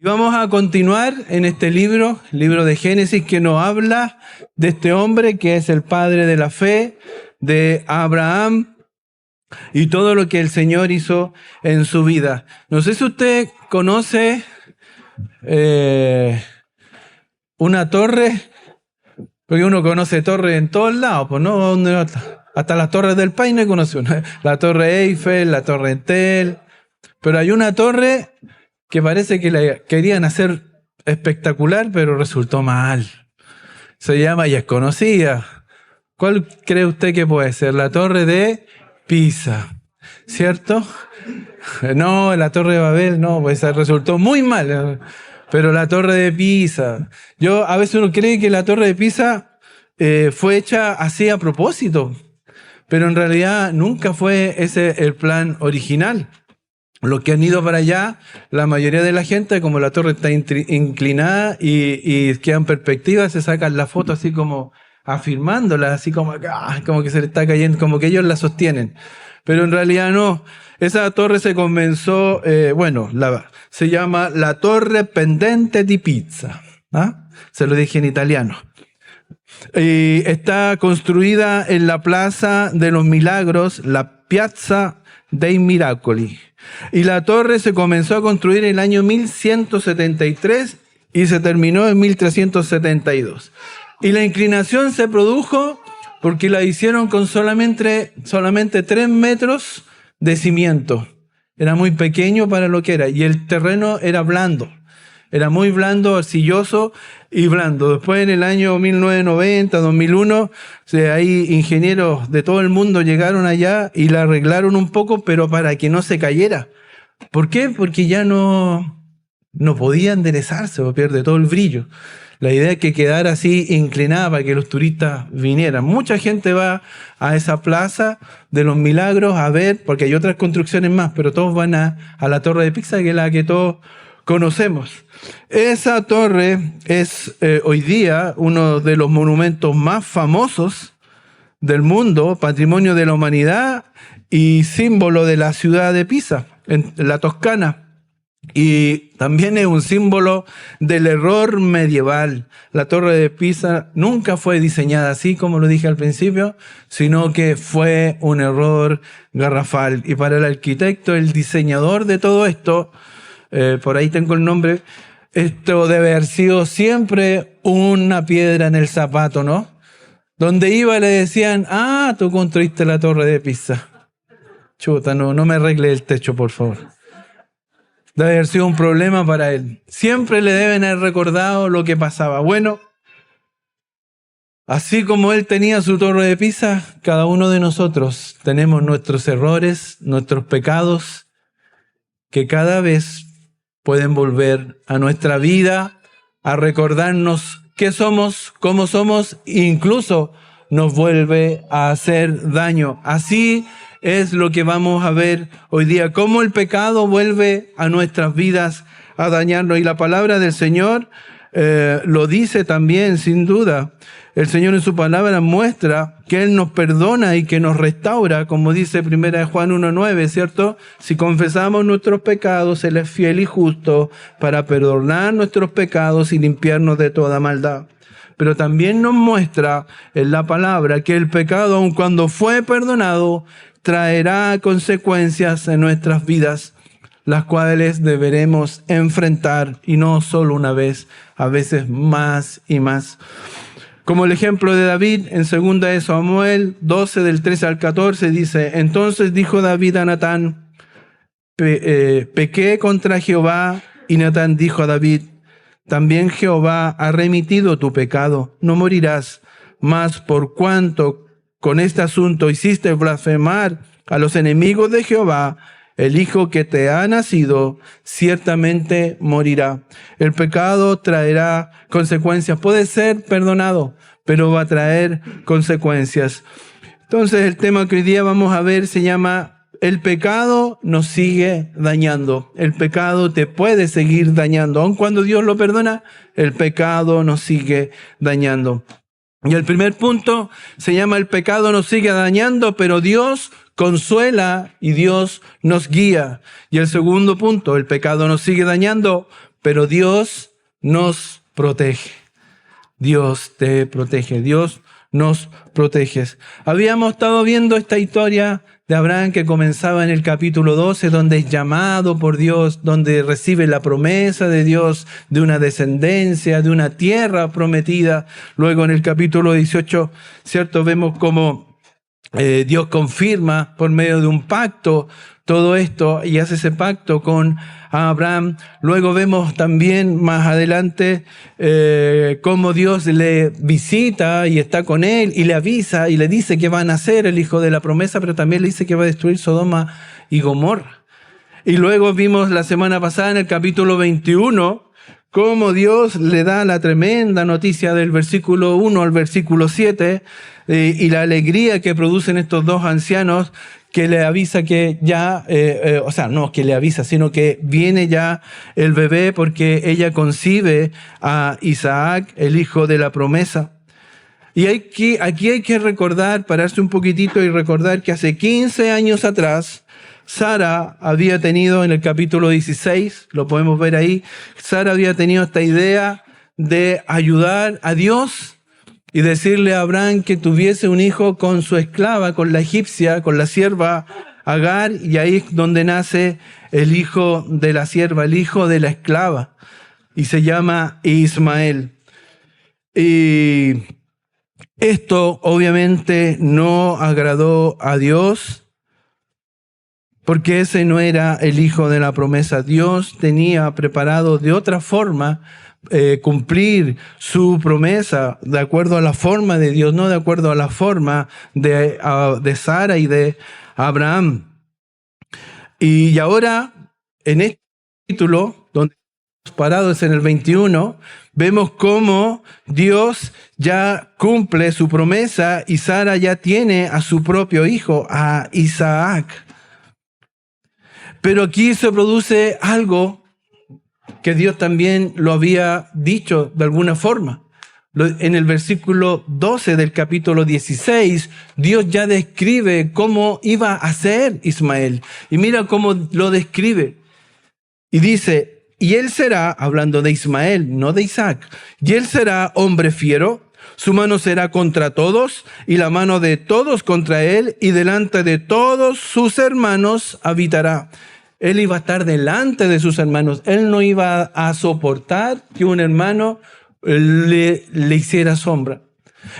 Y vamos a continuar en este libro, el libro de Génesis, que nos habla de este hombre que es el padre de la fe, de Abraham, y todo lo que el Señor hizo en su vida. No sé si usted conoce una torre, porque uno conoce torres en todos lados, pues no, hasta las torres del Paine conoce una. La torre Eiffel, la torre Entel, pero hay una torre que parece que la querían hacer espectacular, pero resultó mal. Se llama y es conocida. ¿Cuál cree usted que puede ser? La torre de Pisa, ¿cierto? No, la torre de Babel, no, pues resultó muy mal. Pero la torre de Pisa, a veces uno cree que la torre de Pisa fue hecha así a propósito, pero en realidad nunca fue ese el plan original. Los que han ido para allá, la mayoría de la gente, como la torre está inclinada y queda en perspectiva, se sacan la foto así como afirmándola, así como que se le está cayendo, como que ellos la sostienen. Pero en realidad no. Esa torre se comenzó, se llama la Torre Pendente di Pisa. ¿Ah? Se lo dije en italiano. Y está construida en la Plaza de los Milagros, la Piazza dei Miracoli. Y la torre se comenzó a construir en el año 1173 y se terminó en 1372. Y la inclinación se produjo porque la hicieron con solamente 3 metros de cimiento. Era muy pequeño para lo que era. Y el terreno era blando. Era muy blando, arcilloso y blando. Después, en el año 1990, 2001, hay ingenieros de todo el mundo llegaron allá y la arreglaron un poco, pero para que no se cayera. ¿Por qué? Porque ya no podía enderezarse, pierde todo el brillo. La idea es que quedara así inclinada para que los turistas vinieran. Mucha gente va a esa plaza de los Milagros a ver, porque hay otras construcciones más, pero todos van a la Torre de Pisa, que es la que todos conocemos. Esa torre es hoy día uno de los monumentos más famosos del mundo, patrimonio de la humanidad y símbolo de la ciudad de Pisa, en la Toscana. Y también es un símbolo del error medieval. La Torre de Pisa nunca fue diseñada así, como lo dije al principio, sino que fue un error garrafal. Y para el arquitecto, el diseñador de todo esto, por ahí tengo el nombre, esto debe haber sido siempre una piedra en el zapato, ¿no? Donde iba le decían, tú construiste la Torre de Pisa. Chuta, no me arregle el techo, por favor. Debe haber sido un problema para él. Siempre le deben haber recordado lo que pasaba. Bueno, así como él tenía su Torre de Pisa, cada uno de nosotros tenemos nuestros errores, nuestros pecados, que cada vez pueden volver a nuestra vida, a recordarnos qué somos, cómo somos, e incluso nos vuelve a hacer daño. Así es lo que vamos a ver hoy día, cómo el pecado vuelve a nuestras vidas a dañarnos. Y la palabra del Señor lo dice también, sin duda. El Señor en su palabra muestra que Él nos perdona y que nos restaura, como dice 1 Juan 1:9, ¿cierto? Si confesamos nuestros pecados, Él es fiel y justo para perdonar nuestros pecados y limpiarnos de toda maldad. Pero también nos muestra en la palabra que el pecado, aun cuando fue perdonado, traerá consecuencias en nuestras vidas, las cuales deberemos enfrentar, y no solo una vez, a veces más y más. Como el ejemplo de David, en 2 de Samuel 12, del 13 al 14, dice: Entonces dijo David a Natán, pequé contra Jehová, y Natán dijo a David, también Jehová ha remitido tu pecado, no morirás, mas por cuanto con este asunto hiciste blasfemar a los enemigos de Jehová, el hijo que te ha nacido ciertamente morirá. El pecado traerá consecuencias. Puede ser perdonado, pero va a traer consecuencias. Entonces el tema que hoy día vamos a ver se llama: el pecado nos sigue dañando. El pecado te puede seguir dañando. Aun cuando Dios lo perdona, el pecado nos sigue dañando. Y el primer punto se llama: el pecado nos sigue dañando, pero Dios consuela y Dios nos guía. Y el segundo punto: el pecado nos sigue dañando, pero Dios nos protege. Dios te protege, Dios nos protege. Habíamos estado viendo esta historia de Abraham que comenzaba en el capítulo 12, donde es llamado por Dios, donde recibe la promesa de Dios de una descendencia, de una tierra prometida. Luego en el capítulo 18, ¿cierto? Vemos cómo Dios confirma por medio de un pacto todo esto y hace ese pacto con Abraham. Luego vemos también más adelante cómo Dios le visita y está con él y le avisa y le dice que va a nacer el hijo de la promesa, pero también le dice que va a destruir Sodoma y Gomorra. Y luego vimos la semana pasada en el capítulo 21 cómo Dios le da la tremenda noticia del versículo 1 al versículo 7 y la alegría que producen estos dos ancianos que le avisa que ya, no que le avisa, sino que viene ya el bebé porque ella concibe a Isaac, el hijo de la promesa. Y aquí hay que recordar, pararse un poquitito y recordar que hace 15 años atrás, Sara había tenido, en el capítulo 16, lo podemos ver ahí, Sara había tenido esta idea de ayudar a Dios y decirle a Abraham que tuviese un hijo con su esclava, con la egipcia, con la sierva Agar, y ahí es donde nace el hijo de la sierva, el hijo de la esclava, y se llama Ismael. Y esto obviamente no agradó a Dios, porque ese no era el hijo de la promesa. Dios tenía preparado de otra forma cumplir su promesa de acuerdo a la forma de Dios, no de acuerdo a la forma de Sara y de Abraham. Y ahora, en este capítulo, donde estamos parados en el 21, vemos cómo Dios ya cumple su promesa y Sara ya tiene a su propio hijo, a Isaac. Pero aquí se produce algo que Dios también lo había dicho de alguna forma. En el versículo 12 del capítulo 16, Dios ya describe cómo iba a ser Ismael. Y mira cómo lo describe. Y dice, y él será, hablando de Ismael, no de Isaac, y él será hombre fiero, su mano será contra todos, y la mano de todos contra él, y delante de todos sus hermanos habitará. Él iba a estar delante de sus hermanos. Él no iba a soportar que un hermano le hiciera sombra.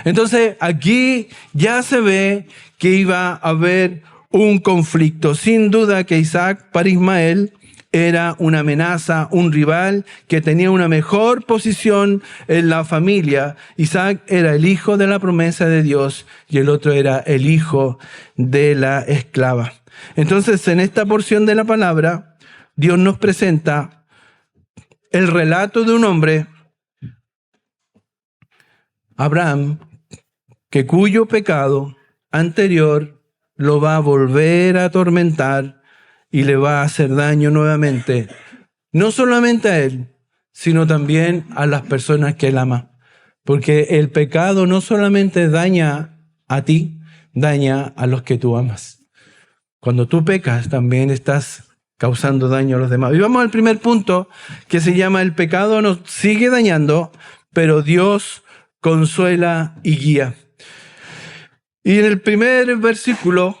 Entonces aquí ya se ve que iba a haber un conflicto. Sin duda que Isaac para Ismael era una amenaza, un rival que tenía una mejor posición en la familia. Isaac era el hijo de la promesa de Dios y el otro era el hijo de la esclava. Entonces, en esta porción de la palabra, Dios nos presenta el relato de un hombre, Abraham, que cuyo pecado anterior lo va a volver a atormentar y le va a hacer daño nuevamente, no solamente a él, sino también a las personas que él ama. Porque el pecado no solamente daña a ti, daña a los que tú amas. Cuando tú pecas, también estás causando daño a los demás. Y vamos al primer punto, que se llama: el pecado nos sigue dañando, pero Dios consuela y guía. Y en el primer versículo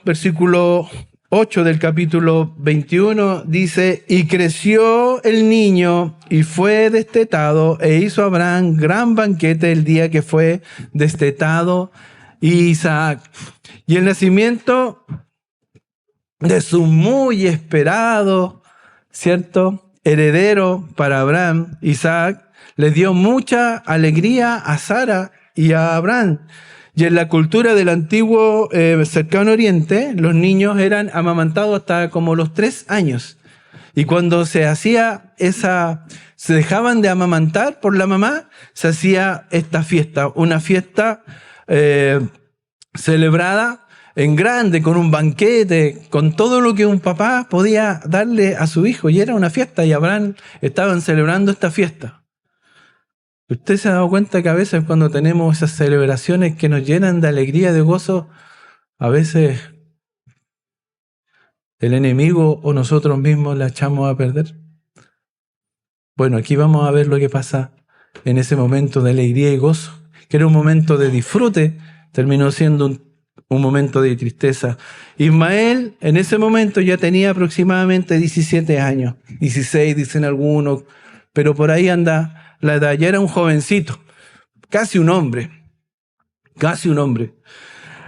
8 del capítulo 21, dice: y creció el niño y fue destetado, e hizo Abraham gran banquete el día que fue destetado Isaac. Y el nacimiento de su muy esperado, ¿cierto?, heredero para Abraham, Isaac, le dio mucha alegría a Sara y a Abraham. Y en la cultura del antiguo cercano oriente, los niños eran amamantados hasta como los 3 años. Y cuando se dejaban de amamantar por la mamá, se hacía esta fiesta, una fiesta celebrada en grande, con un banquete, con todo lo que un papá podía darle a su hijo. Y era una fiesta, y Abraham estaban celebrando esta fiesta. ¿Usted se ha dado cuenta que a veces cuando tenemos esas celebraciones que nos llenan de alegría, de gozo, a veces el enemigo o nosotros mismos la echamos a perder? Bueno, aquí vamos a ver lo que pasa en ese momento de alegría y gozo, que era un momento de disfrute, terminó siendo un momento de tristeza. Ismael en ese momento ya tenía aproximadamente 17 años, 16 dicen algunos, pero por ahí anda la edad, ya era un jovencito, casi un hombre.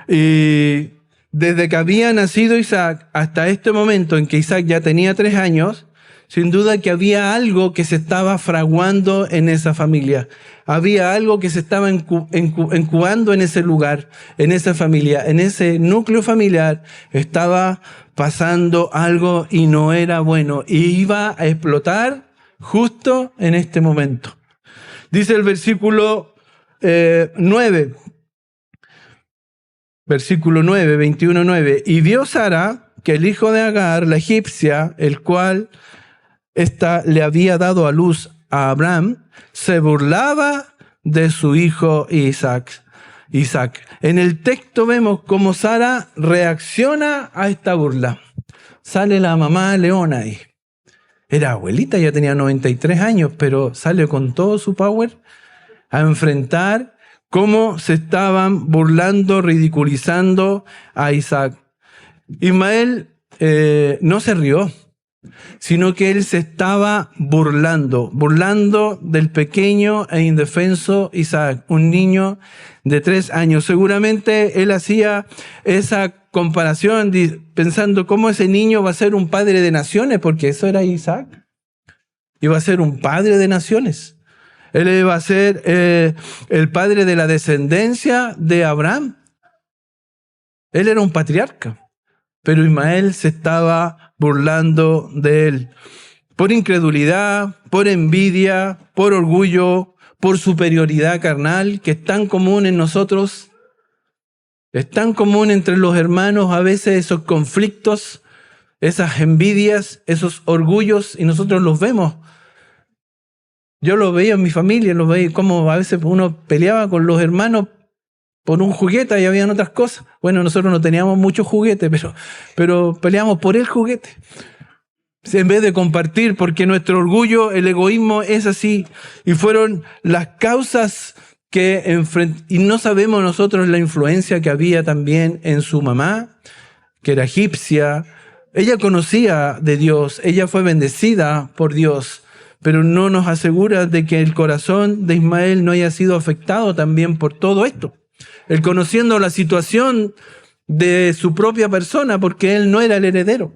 Y desde que había nacido Isaac hasta este momento en que Isaac ya tenía 3 años, sin duda que había algo que se estaba fraguando en esa familia. Había algo que se estaba incubando en ese lugar, en esa familia, en ese núcleo familiar. Estaba pasando algo y no era bueno. Y iba a explotar justo en este momento. Dice el versículo 9. Versículo 9, 21:9. Y vio Sara que el hijo de Agar, la egipcia, el cual le había dado a luz a Abraham, se burlaba de su hijo Isaac. En el texto vemos cómo Sara reacciona a esta burla. Sale la mamá leona ahí. Era abuelita, ya tenía 93 años, pero sale con todo su power a enfrentar cómo se estaban burlando, ridiculizando a Isaac. Ismael no se rió, sino que él se estaba burlando del pequeño e indefenso Isaac, un niño de 3 años. Seguramente él hacía esa comparación pensando cómo ese niño va a ser un padre de naciones, porque eso era Isaac. Iba a ser un padre de naciones. Él iba a ser el padre de la descendencia de Abraham. Él era un patriarca. Pero Ismael se estaba burlando de él. Por incredulidad, por envidia, por orgullo, por superioridad carnal, que es tan común en nosotros. Es tan común entre los hermanos a veces esos conflictos, esas envidias, esos orgullos, y nosotros los vemos. Yo lo veía en mi familia, lo veía como a veces uno peleaba con los hermanos por un juguete y habían otras cosas. Bueno, nosotros no teníamos muchos juguetes, pero peleamos por el juguete. En vez de compartir, porque nuestro orgullo, el egoísmo es así. Y fueron las causas y no sabemos nosotros la influencia que había también en su mamá, que era egipcia. Ella conocía de Dios, ella fue bendecida por Dios, pero no nos asegura de que el corazón de Ismael no haya sido afectado también por todo esto. Él conociendo la situación de su propia persona, porque él no era el heredero.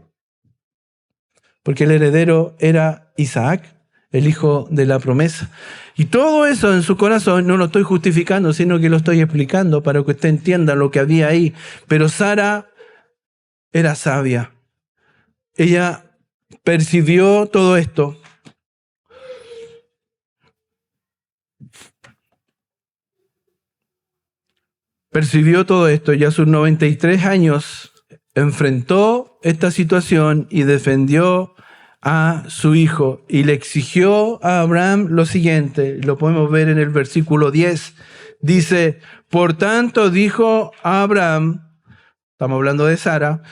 Porque el heredero era Isaac, el hijo de la promesa. Y todo eso en su corazón no lo estoy justificando, sino que lo estoy explicando para que usted entienda lo que había ahí. Pero Sara era sabia. Ella percibió todo esto. Percibió todo esto y a sus 93 años enfrentó esta situación y defendió a su hijo y le exigió a Abraham lo siguiente, lo podemos ver en el versículo 10, dice, por tanto dijo a Abraham, estamos hablando de Sara,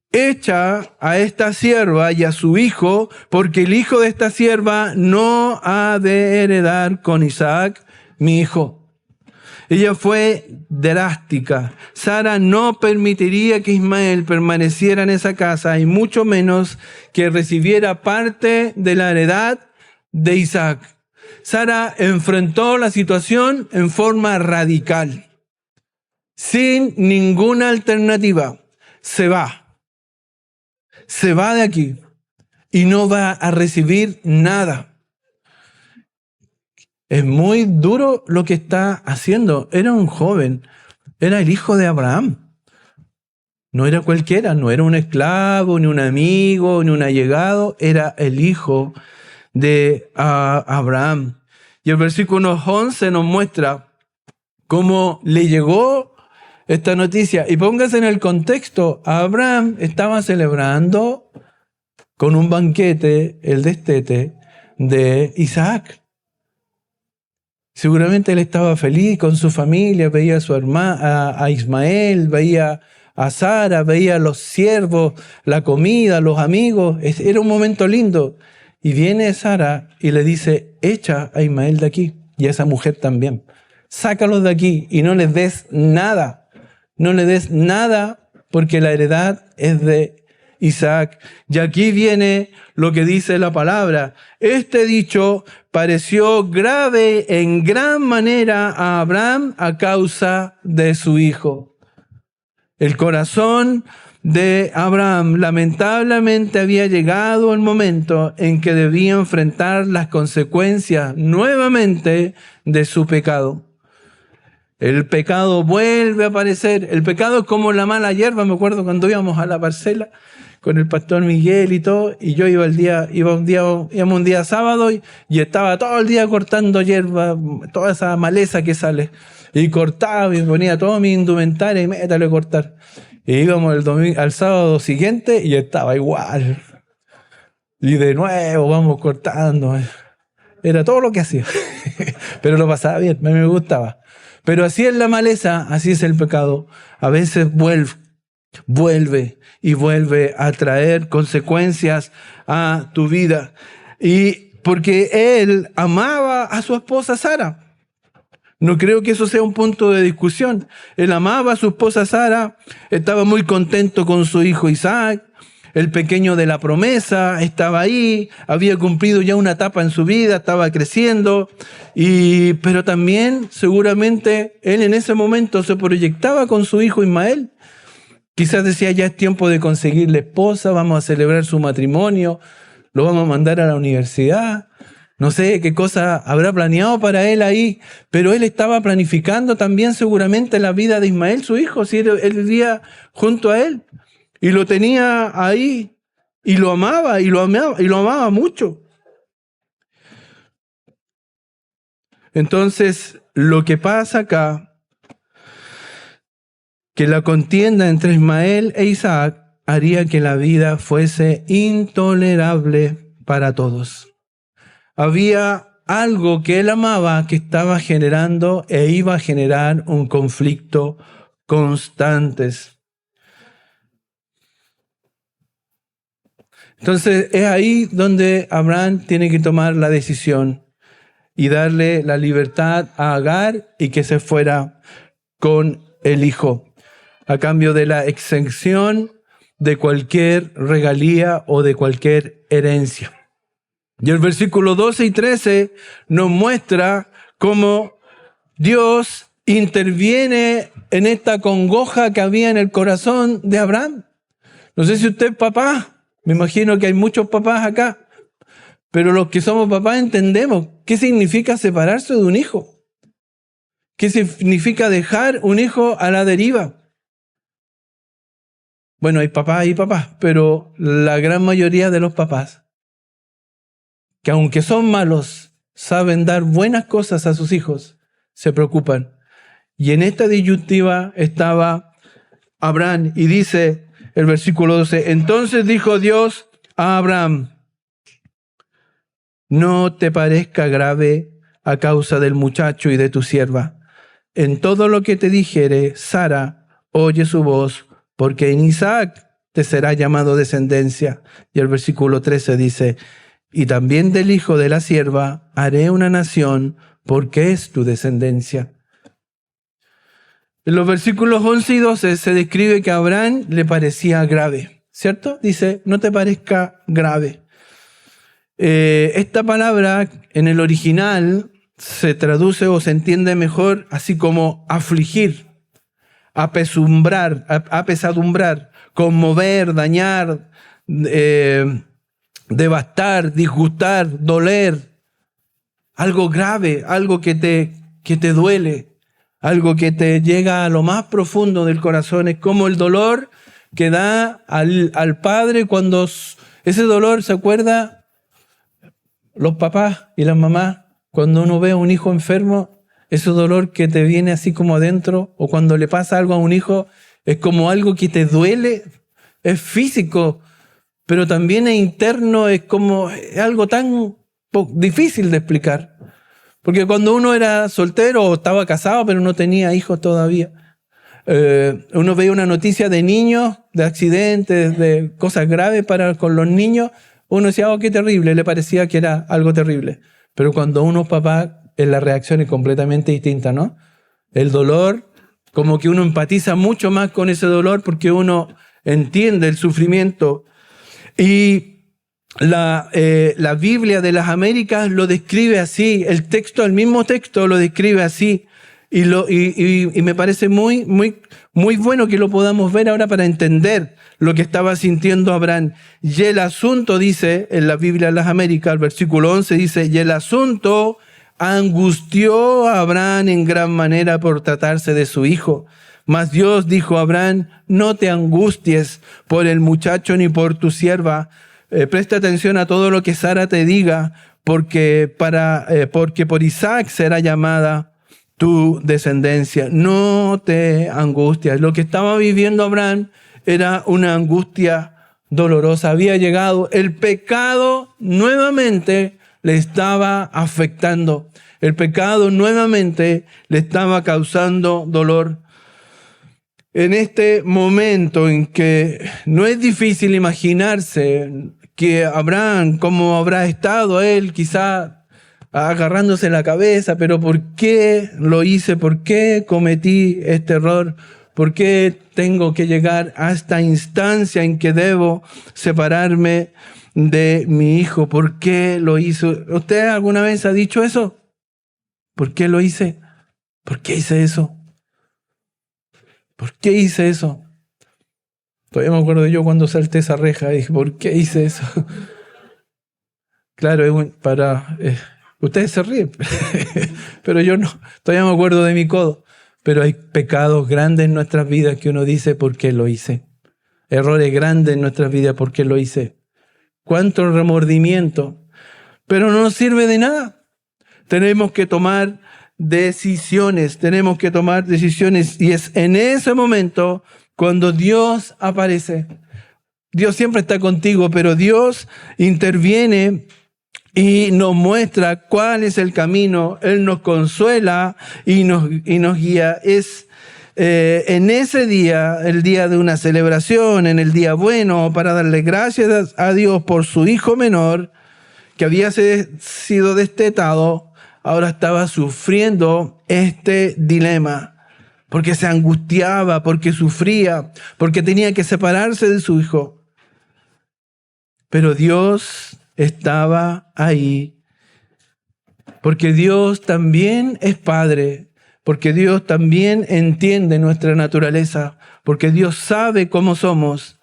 echa a esta sierva y a su hijo, porque el hijo de esta sierva no ha de heredar con Isaac, mi hijo. Ella fue drástica. Sara no permitiría que Ismael permaneciera en esa casa y mucho menos que recibiera parte de la heredad de Isaac. Sara enfrentó la situación en forma radical, sin ninguna alternativa. Se va de aquí y no va a recibir nada. Es muy duro lo que está haciendo. Era un joven, era el hijo de Abraham. No era cualquiera, no era un esclavo, ni un amigo, ni un allegado, era el hijo de Abraham. Y el versículo 11 nos muestra cómo le llegó esta noticia. Y póngase en el contexto, Abraham estaba celebrando con un banquete el destete de Isaac. Seguramente él estaba feliz con su familia, veía a su hermana, a Ismael, veía a Sara, veía a los siervos, la comida, los amigos. Era un momento lindo. Y viene Sara y le dice, echa a Ismael de aquí, y a esa mujer también. Sácalos de aquí y no les des nada. No le des nada porque la heredad es de Isaac. Y aquí viene lo que dice la palabra. Este dicho pareció grave en gran manera a Abraham a causa de su hijo. El corazón de Abraham lamentablemente había llegado el momento en que debía enfrentar las consecuencias nuevamente de su pecado. El pecado vuelve a aparecer. El pecado es como la mala hierba. Me acuerdo cuando íbamos a la parcela con el pastor Miguel y todo, y yo íbamos un día sábado y estaba todo el día cortando hierba, toda esa maleza que sale. Y cortaba y ponía todo mi indumentaria y métale a cortar. Y íbamos al sábado siguiente y estaba igual. Y de nuevo vamos cortando. Era todo lo que hacía. Pero lo pasaba bien, a mí me gustaba. Pero así es la maleza, así es el pecado. A veces vuelve y vuelve a traer consecuencias a tu vida. Y porque él amaba a su esposa Sara. No creo que eso sea un punto de discusión. Él amaba a su esposa Sara, estaba muy contento con su hijo Isaac. El pequeño de la promesa estaba ahí, había cumplido ya una etapa en su vida, estaba creciendo, pero también seguramente él en ese momento se proyectaba con su hijo Ismael. Quizás decía, ya es tiempo de conseguirle esposa, vamos a celebrar su matrimonio, lo vamos a mandar a la universidad. No sé qué cosa habrá planeado para él ahí, pero él estaba planificando también seguramente la vida de Ismael, su hijo, si él vivía junto a él. Y lo tenía ahí, y lo amaba, y lo amaba mucho. Entonces, lo que pasa acá, que la contienda entre Ismael e Isaac haría que la vida fuese intolerable para todos. Había algo que él amaba que estaba generando e iba a generar un conflicto constante. Entonces es ahí donde Abraham tiene que tomar la decisión y darle la libertad a Agar y que se fuera con el hijo, a cambio de la exención de cualquier regalía o de cualquier herencia. Y el versículo 12 y 13 nos muestra cómo Dios interviene en esta congoja que había en el corazón de Abraham. No sé si usted es papá. Me imagino que hay muchos papás acá, pero los que somos papás entendemos qué significa separarse de un hijo, qué significa dejar un hijo a la deriva. Bueno, hay papás y papás, pero la gran mayoría de los papás, que aunque son malos, saben dar buenas cosas a sus hijos, se preocupan. Y en esta disyuntiva estaba Abraham y dice el versículo 12, entonces dijo Dios a Abraham, no te parezca grave a causa del muchacho y de tu sierva. En todo lo que te dijere, Sara, oye su voz, porque en Isaac te será llamado descendencia. Y el versículo 13 dice, y también del hijo de la sierva haré una nación, porque es tu descendencia. En los versículos 11 y 12 se describe que a Abraham le parecía grave, ¿cierto? Dice, no te parezca grave. Esta palabra en el original se traduce o se entiende mejor así como afligir, apesadumbrar, conmover, dañar, devastar, disgustar, doler. Algo grave, algo que te duele. Algo que te llega a lo más profundo del corazón. Es como el dolor que da al padre cuando ese dolor, ¿se acuerda? Los papás y las mamás, cuando uno ve a un hijo enfermo, ese dolor que te viene así como adentro, o cuando le pasa algo a un hijo, es como algo que te duele, es físico, pero también es interno, es algo tan difícil de explicar. Porque cuando uno era soltero o estaba casado, pero no tenía hijos todavía, uno veía una noticia de niños, de accidentes, de cosas graves con los niños, uno decía, oh, qué terrible, le parecía que era algo terrible. Pero cuando uno es papá, la reacción es completamente distinta, ¿no? El dolor, como que uno empatiza mucho más con ese dolor porque uno entiende el sufrimiento. Y la Biblia de las Américas lo describe así, el mismo texto lo describe así. Y me parece muy, muy, muy bueno que lo podamos ver ahora para entender lo que estaba sintiendo Abraham. Y el asunto, dice en la Biblia de las Américas, el versículo 11 dice, y el asunto angustió a Abraham en gran manera por tratarse de su hijo. Mas Dios dijo a Abraham, no te angusties por el muchacho ni por tu sierva. Presta atención a todo lo que Sara te diga, porque por Isaac será llamada tu descendencia. No te angusties. Lo que estaba viviendo Abraham era una angustia dolorosa. Había llegado, el pecado nuevamente le estaba afectando. El pecado nuevamente le estaba causando dolor. En este momento en que no es difícil imaginarse que Abraham, cómo habrá estado él, quizá agarrándose la cabeza, pero ¿por qué lo hice? ¿Por qué cometí este error? ¿Por qué tengo que llegar a esta instancia en que debo separarme de mi hijo? ¿Por qué lo hizo? ¿Usted alguna vez ha dicho eso? ¿Por qué lo hice? ¿Por qué hice eso? ¿Por qué hice eso? Todavía me acuerdo yo cuando salté esa reja y dije, ¿por qué hice eso? Claro, ustedes se ríen, pero yo no. Todavía me acuerdo de mi codo. Pero hay pecados grandes en nuestras vidas que uno dice, ¿por qué lo hice? Errores grandes en nuestras vidas, ¿por qué lo hice? ¿Cuánto remordimiento? Pero no nos sirve de nada. Tenemos que tomar decisiones, y es en ese momento cuando Dios aparece. Dios siempre está contigo, pero Dios interviene y nos muestra cuál es el camino. Él nos consuela y nos guía. Es en ese día, el día de una celebración, en el día bueno, para darle gracias a Dios por su hijo menor, que había sido destetado, ahora estaba sufriendo este dilema, porque se angustiaba, porque sufría, porque tenía que separarse de su hijo. Pero Dios estaba ahí, porque Dios también es Padre, porque Dios también entiende nuestra naturaleza, porque Dios sabe cómo somos.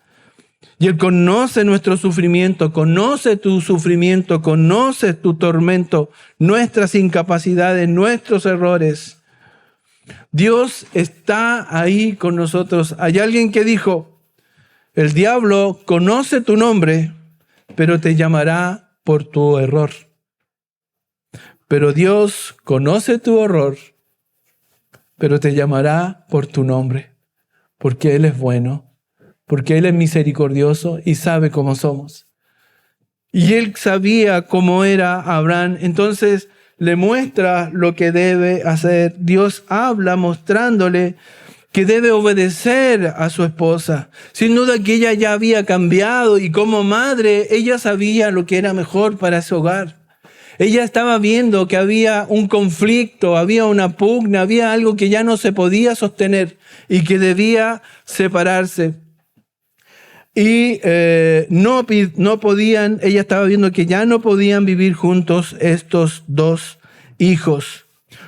Y Él conoce nuestro sufrimiento, conoce tu sufrimiento, conoce tu tormento, nuestras incapacidades, nuestros errores. Dios está ahí con nosotros. Hay alguien que dijo, el diablo conoce tu nombre, pero te llamará por tu error. Pero Dios conoce tu error, pero te llamará por tu nombre, porque Él es bueno. Porque Él es misericordioso y sabe cómo somos. Y Él sabía cómo era Abraham, entonces le muestra lo que debe hacer. Dios habla mostrándole que debe obedecer a su esposa. Sin duda que ella ya había cambiado y como madre ella sabía lo que era mejor para ese hogar. Ella estaba viendo que había un conflicto, había una pugna, había algo que ya no se podía sostener y que debía separarse. Y no podían, ella estaba viendo que ya no podían vivir juntos estos dos hijos,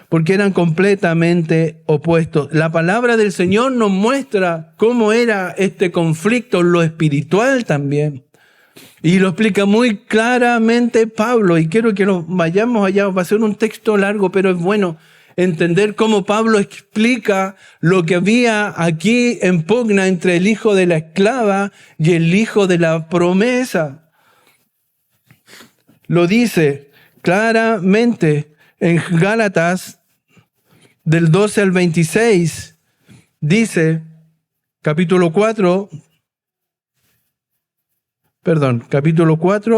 porque eran completamente opuestos. La palabra del Señor nos muestra cómo era este conflicto, lo espiritual también. Y lo explica muy claramente Pablo, y quiero que nos vayamos allá, va a ser un texto largo, pero es bueno entender cómo Pablo explica lo que había aquí en pugna entre el hijo de la esclava y el hijo de la promesa. Lo dice claramente en Gálatas del 12 al 26. Dice, capítulo 4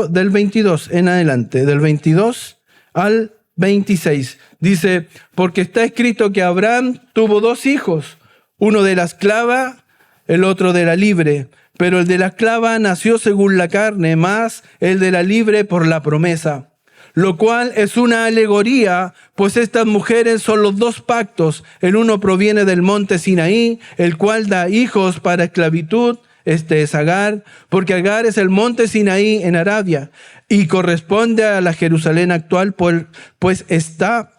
del 22 en adelante, del 22 al 26. Dice, porque está escrito que Abraham tuvo dos hijos, uno de la esclava, el otro de la libre. Pero el de la esclava nació según la carne, más el de la libre por la promesa. Lo cual es una alegoría, pues estas mujeres son los dos pactos. El uno proviene del monte Sinaí, el cual da hijos para esclavitud. Este es Agar, porque Agar es el monte Sinaí en Arabia y corresponde a la Jerusalén actual, pues esta,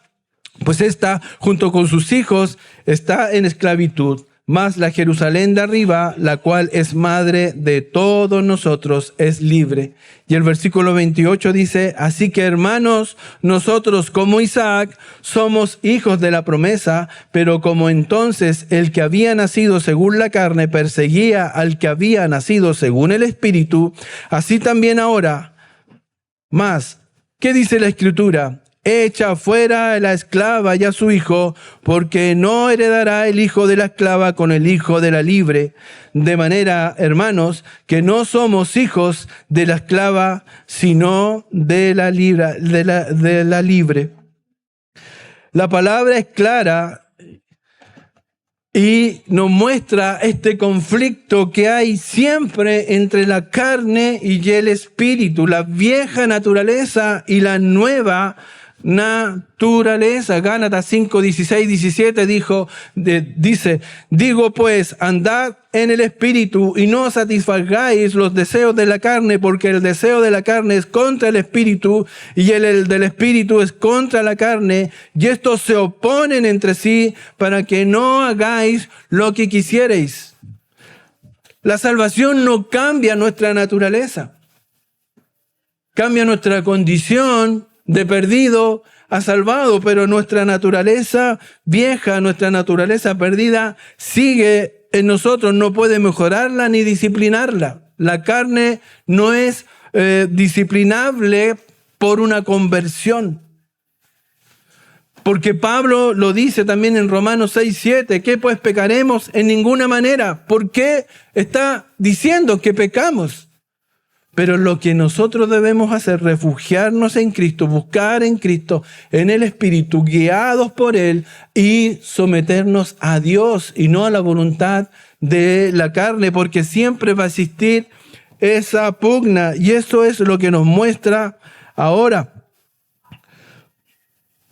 junto con sus hijos, está en esclavitud. Mas la Jerusalén de arriba, la cual es madre de todos nosotros, es libre. Y el versículo 28 dice, así que hermanos, nosotros como Isaac somos hijos de la promesa, pero como entonces el que había nacido según la carne perseguía al que había nacido según el Espíritu, así también ahora. Mas, ¿qué dice la Escritura? Echa fuera a la esclava y a su hijo, porque no heredará el hijo de la esclava con el hijo de la libre. De manera, hermanos, que no somos hijos de la esclava, sino de la libre. La palabra es clara y nos muestra este conflicto que hay siempre entre la carne y el espíritu, la vieja naturaleza y la nueva naturaleza. Gálatas 5, 16, 17 dice, digo pues, andad en el espíritu y no satisfagáis los deseos de la carne, porque el deseo de la carne es contra el espíritu y el del espíritu es contra la carne, y estos se oponen entre sí para que no hagáis lo que quisierais. La salvación no cambia nuestra naturaleza, cambia nuestra condición de perdido a salvado, pero nuestra naturaleza vieja, nuestra naturaleza perdida sigue en nosotros, no puede mejorarla ni disciplinarla. La carne no es disciplinable por una conversión. Porque Pablo lo dice también en Romanos 6, 7, ¿qué pues pecaremos? En ninguna manera. ¿Por qué está diciendo que pecamos? Pero lo que nosotros debemos hacer, refugiarnos en Cristo, buscar en Cristo, en el Espíritu, guiados por Él y someternos a Dios y no a la voluntad de la carne, porque siempre va a existir esa pugna. Y eso es lo que nos muestra ahora.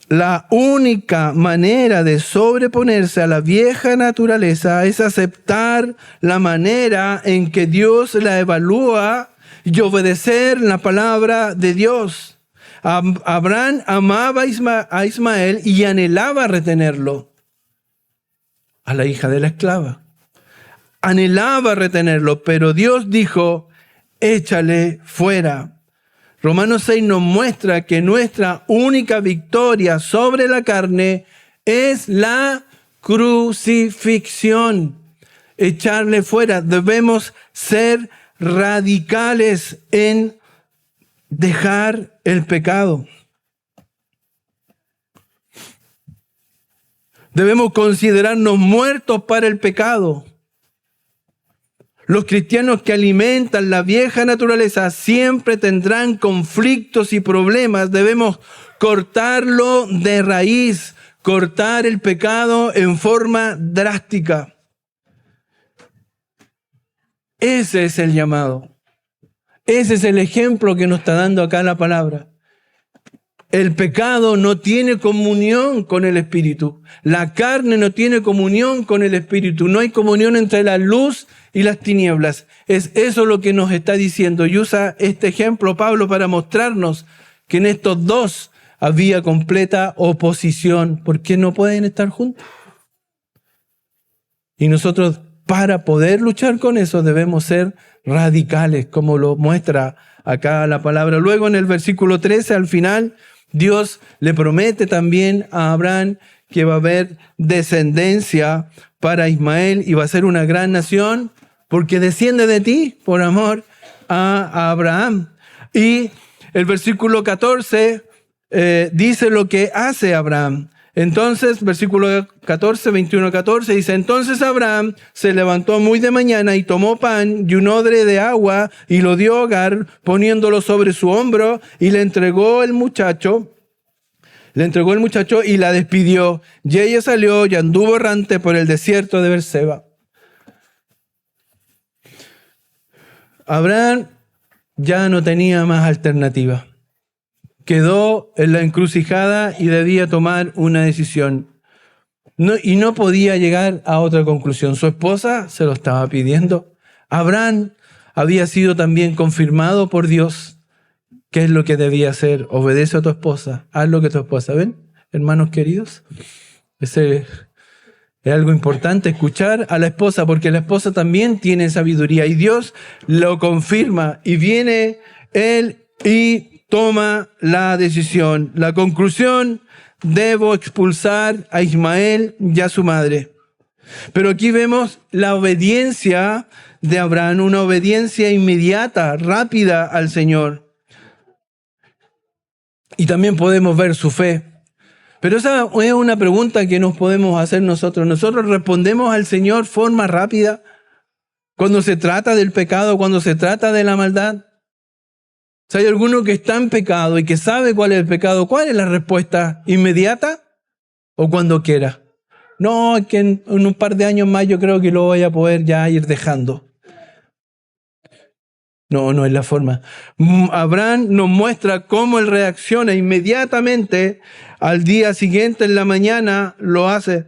La única manera de sobreponerse a la vieja naturaleza es aceptar la manera en que Dios la evalúa y obedecer la palabra de Dios. Abraham amaba a Ismael y anhelaba retenerlo. A la hija de la esclava. Anhelaba retenerlo, pero Dios dijo, échale fuera. Romanos 6 nos muestra que nuestra única victoria sobre la carne es la crucifixión. Echarle fuera. Debemos ser radicales en dejar el pecado. Debemos considerarnos muertos para el pecado. Los cristianos que alimentan la vieja naturaleza siempre tendrán conflictos y problemas. Debemos cortarlo de raíz, cortar el pecado en forma drástica. Ese es el llamado. Ese es el ejemplo que nos está dando acá la palabra. El pecado no tiene comunión con el Espíritu. La carne no tiene comunión con el Espíritu. No hay comunión entre la luz y las tinieblas. Es eso lo que nos está diciendo. Y usa este ejemplo Pablo para mostrarnos que en estos dos había completa oposición, porque no pueden estar juntos. Y nosotros, para poder luchar con eso, debemos ser radicales, como lo muestra acá la palabra. Luego en el versículo 13, al final, Dios le promete también a Abraham que va a haber descendencia para Ismael y va a ser una gran nación porque desciende de ti por amor a Abraham. Y el versículo 14 dice lo que hace Abraham. Entonces, versículo 14, 21, 14, dice, entonces Abraham se levantó muy de mañana y tomó pan y un odre de agua y lo dio a Agar, poniéndolo sobre su hombro, y le entregó el muchacho y la despidió. Y ella salió y anduvo errante por el desierto de Beerseba. Abraham ya no tenía más alternativa. Quedó en la encrucijada y debía tomar una decisión. Y no podía llegar a otra conclusión. Su esposa se lo estaba pidiendo. Abraham había sido también confirmado por Dios. ¿Qué es lo que debía hacer? Obedece a tu esposa. Haz lo que tu esposa. ¿Ven, hermanos queridos? Ese es algo importante, escuchar a la esposa, porque la esposa también tiene sabiduría. Y Dios lo confirma. Y viene él y toma la decisión. La conclusión: debo expulsar a Ismael y a su madre. Pero aquí vemos la obediencia de Abraham, una obediencia inmediata, rápida al Señor. Y también podemos ver su fe. Pero esa es una pregunta que nos podemos hacer nosotros. ¿Nosotros respondemos al Señor de forma rápida cuando se trata del pecado, cuando se trata de la maldad? Si hay alguno que está en pecado y que sabe cuál es el pecado, ¿cuál es la respuesta? ¿Inmediata o cuando quiera? No, es que en un par de años más yo creo que lo voy a poder ya ir dejando. No es la forma. Abraham nos muestra cómo él reacciona inmediatamente. Al día siguiente, en la mañana, lo hace.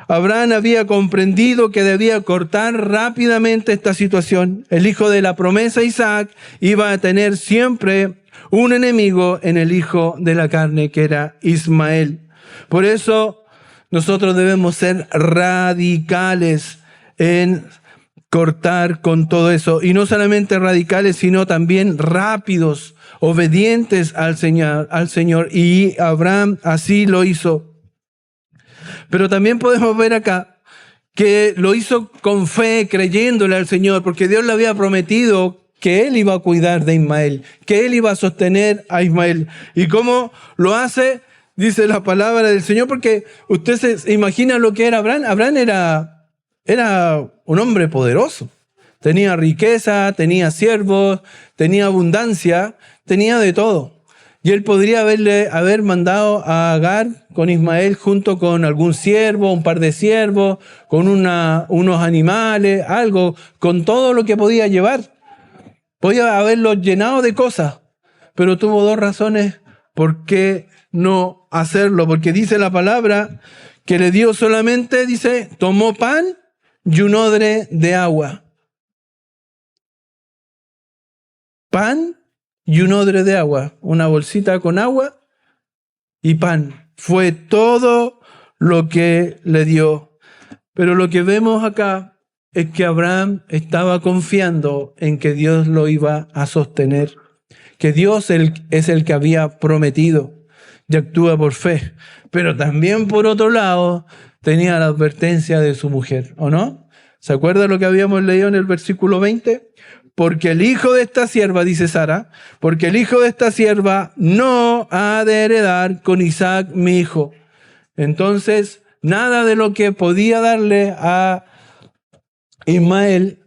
Abraham había comprendido que debía cortar rápidamente esta situación. El hijo de la promesa, Isaac, iba a tener siempre un enemigo en el hijo de la carne, que era Ismael. Por eso nosotros debemos ser radicales en cortar con todo eso. Y no solamente radicales, sino también rápidos, obedientes al Señor. Y Abraham así lo hizo. Pero también podemos ver acá que lo hizo con fe, creyéndole al Señor, porque Dios le había prometido que Él iba a cuidar de Ismael, que Él iba a sostener a Ismael. ¿Y cómo lo hace? Dice la palabra del Señor, porque usted se imagina lo que era Abraham. Abraham era un hombre poderoso. Tenía riqueza, tenía siervos, tenía abundancia, tenía de todo. Y él podría haber mandado a Agar con Ismael junto con algún siervo, un par de siervos, con unos animales, algo, con todo lo que podía llevar. Podía haberlos llenado de cosas, pero tuvo dos razones por qué no hacerlo. Porque dice la palabra que le dio solamente, dice, tomó pan y un odre de agua. Pan y un odre de agua, una bolsita con agua y pan. Fue todo lo que le dio. Pero lo que vemos acá es que Abraham estaba confiando en que Dios lo iba a sostener, que Dios es el que había prometido y actúa por fe. Pero también, por otro lado, tenía la advertencia de su mujer, ¿o no? ¿Se acuerda lo que habíamos leído en el versículo 20? Porque el hijo de esta sierva, dice Sara, porque el hijo de esta sierva no ha de heredar con Isaac mi hijo. Entonces, nada de lo que podía darle a Ismael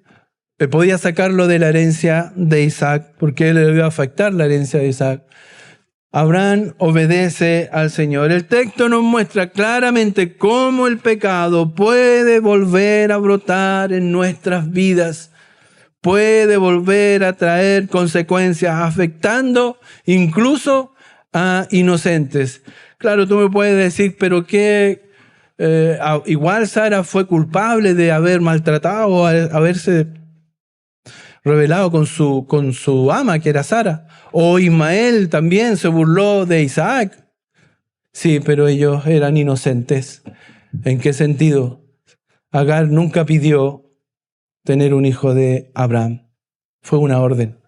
podía sacarlo de la herencia de Isaac, porque él le iba a afectar la herencia de Isaac. Abraham obedece al Señor. El texto nos muestra claramente cómo el pecado puede volver a brotar en nuestras vidas. Puede volver a traer consecuencias, afectando incluso a inocentes. Claro, tú me puedes decir, pero ¿qué? Igual Sara fue culpable de haber maltratado o haberse rebelado con su ama, que era Sara. O Ismael también se burló de Isaac. Sí, pero ellos eran inocentes. ¿En qué sentido? Agar nunca pidió tener un hijo de Abraham. Fue una orden.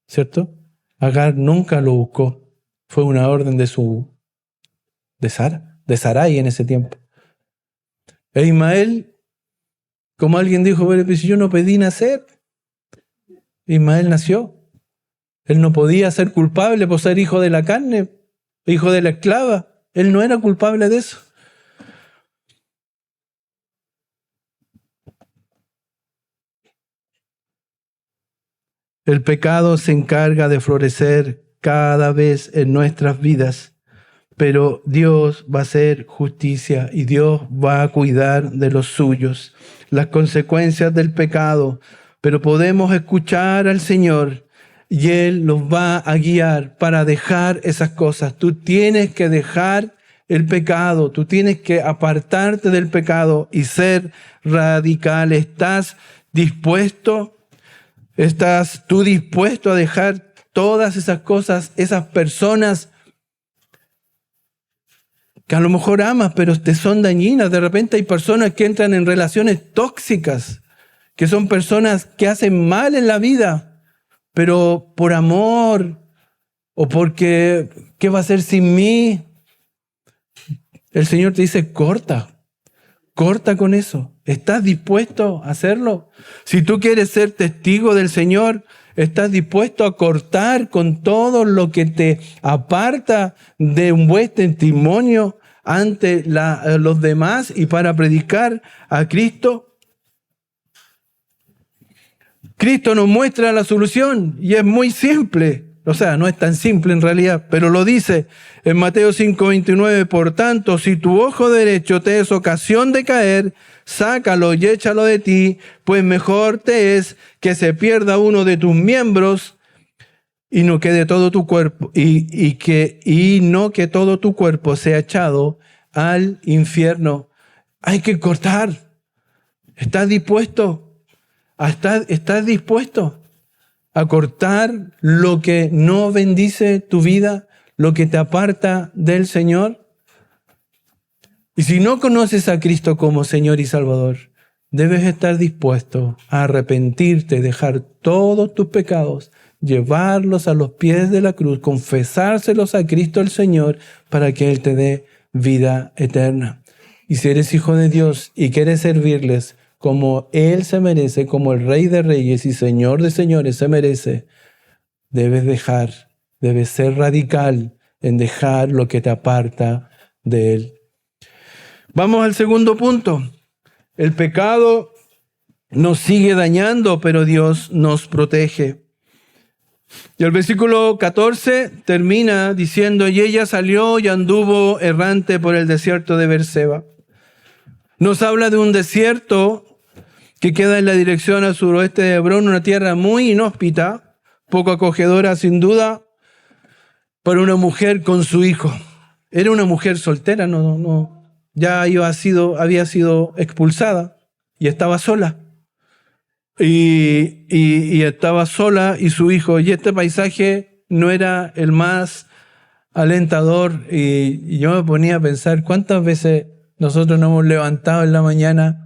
¿Cierto? Agar nunca lo buscó. Fue una orden de Sara, de Sarai en ese tiempo. E Ismael, como alguien dijo, pero si yo no pedí nacer, Ismael nació. Él no podía ser culpable por ser hijo de la carne, hijo de la esclava. Él no era culpable de eso. El pecado se encarga de florecer cada vez en nuestras vidas, pero Dios va a hacer justicia y Dios va a cuidar de los suyos. Las consecuencias del pecado, pero podemos escuchar al Señor y Él nos va a guiar para dejar esas cosas. Tú tienes que dejar el pecado, tú tienes que apartarte del pecado y ser radical. ¿Estás dispuesto? ¿Estás tú dispuesto a dejar todas esas cosas, esas personas que a lo mejor amas, pero te son dañinas? De repente hay personas que entran en relaciones tóxicas, que son personas que hacen mal en la vida, pero por amor o porque, ¿qué va a hacer sin mí? El Señor te dice, corta con eso. ¿Estás dispuesto a hacerlo? Si tú quieres ser testigo del Señor, ¿estás dispuesto a cortar con todo lo que te aparta de un buen testimonio ante los demás y para predicar a Cristo? Cristo nos muestra la solución y es muy simple. O sea, no es tan simple en realidad, pero lo dice en Mateo 5:29. Por tanto, si tu ojo derecho te es ocasión de caer, sácalo y échalo de ti, pues mejor te es que se pierda uno de tus miembros y no quede todo tu cuerpo, y no que todo tu cuerpo sea echado al infierno. Hay que cortar. ¿Estás dispuesto? ¿Estás dispuesto a cortar lo que no bendice tu vida, lo que te aparta del Señor? Y si no conoces a Cristo como Señor y Salvador, debes estar dispuesto a arrepentirte, dejar todos tus pecados, llevarlos a los pies de la cruz, confesárselos a Cristo el Señor para que Él te dé vida eterna. Y si eres hijo de Dios y quieres servirles como Él se merece, como el Rey de Reyes y Señor de Señores se merece, debes ser radical en dejar lo que te aparta de Él. Vamos al segundo punto. El pecado nos sigue dañando, pero Dios nos protege. Y el versículo 14 termina diciendo, y ella salió y anduvo errante por el desierto de Berseba. Nos habla de un desierto que queda en la dirección al suroeste de Hebrón, una tierra muy inhóspita, poco acogedora sin duda, para una mujer con su hijo. Era una mujer soltera, ya había sido expulsada y estaba sola. Y estaba sola y su hijo. Y este paisaje no era el más alentador. Y yo me ponía a pensar cuántas veces nosotros nos hemos levantado en la mañana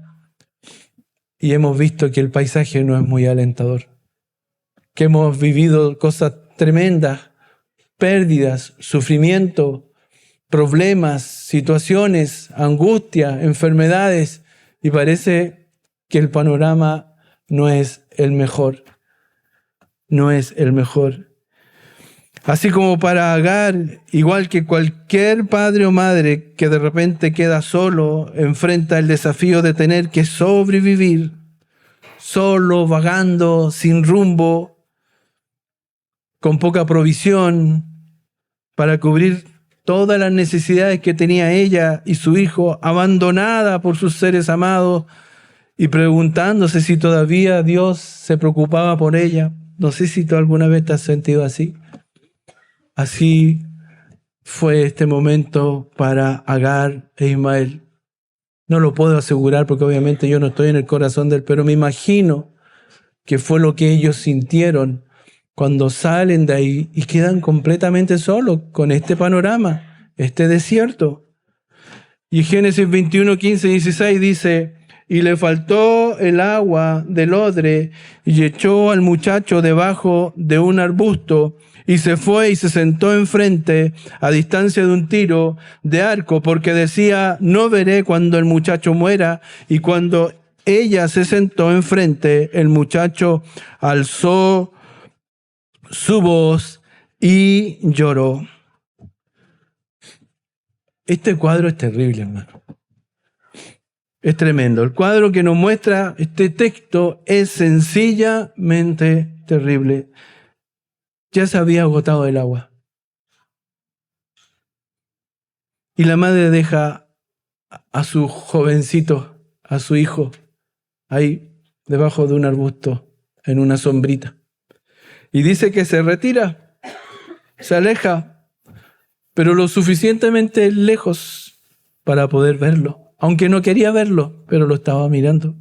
y hemos visto que el paisaje no es muy alentador, que hemos vivido cosas tremendas, pérdidas, sufrimiento, problemas, situaciones, angustia, enfermedades, y parece que el panorama no es el mejor. No es el mejor. Así como para Agar, igual que cualquier padre o madre que de repente queda solo, enfrenta el desafío de tener que sobrevivir, solo, vagando, sin rumbo, con poca provisión, para cubrir todas las necesidades que tenía ella y su hijo, abandonada por sus seres amados y preguntándose si todavía Dios se preocupaba por ella. No sé si tú alguna vez te has sentido así. Así fue este momento para Agar e Ismael. No lo puedo asegurar porque obviamente yo no estoy en el corazón de él, pero me imagino que fue lo que ellos sintieron cuando salen de ahí y quedan completamente solos con este panorama, este desierto. Y Génesis 21, 15 y 16 dice, y le faltó el agua del odre y echó al muchacho debajo de un arbusto y se fue y se sentó enfrente a distancia de un tiro de arco porque decía, no veré cuando el muchacho muera. Y cuando ella se sentó enfrente, el muchacho alzó su voz y lloró. Este cuadro es terrible, hermano. Es tremendo. El cuadro que nos muestra este texto es sencillamente terrible. Ya se había agotado el agua. Y la madre deja a su jovencito, a su hijo, ahí debajo de un arbusto, en una sombrita. Y dice que se retira, se aleja, pero lo suficientemente lejos para poder verlo. Aunque no quería verlo, pero lo estaba mirando.